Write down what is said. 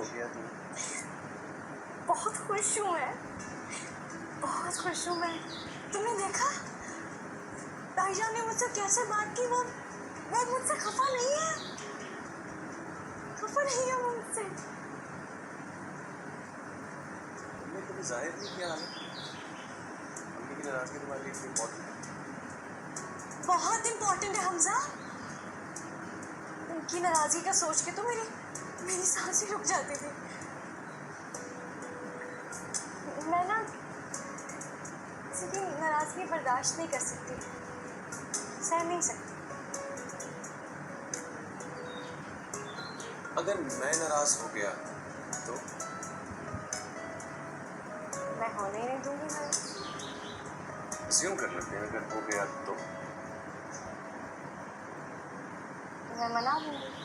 गया तू? बहुत खुश हूँ मैं, बहुत खुश हूँ मैं। तुमने देखा भाईजान ने मुझसे कैसे बात की? वो मुझसे खफा नहीं है, खफा नहीं है वो मुझसे। तुमने कभी जाहिर नहीं किया हालत? मम्मी की नाराजगी तुम्हारे लिए इतनी इम्पोर्टेंट है? बहुत इम्पोर्टेंट है हमजा। उनकी नाराजगी का सोच के तो मेरी सांसें रुक जाती थी। मैं ना किसी की नाराजगी बर्दाश्त नहीं कर सकती, सह नहीं सकती। अगर मैं नाराज हो गया तो? मैं होने ही नहीं दूंगी नाराज। अज्यूम कर लेते हैं अगर हो गया तो? मैं मना लूंगी।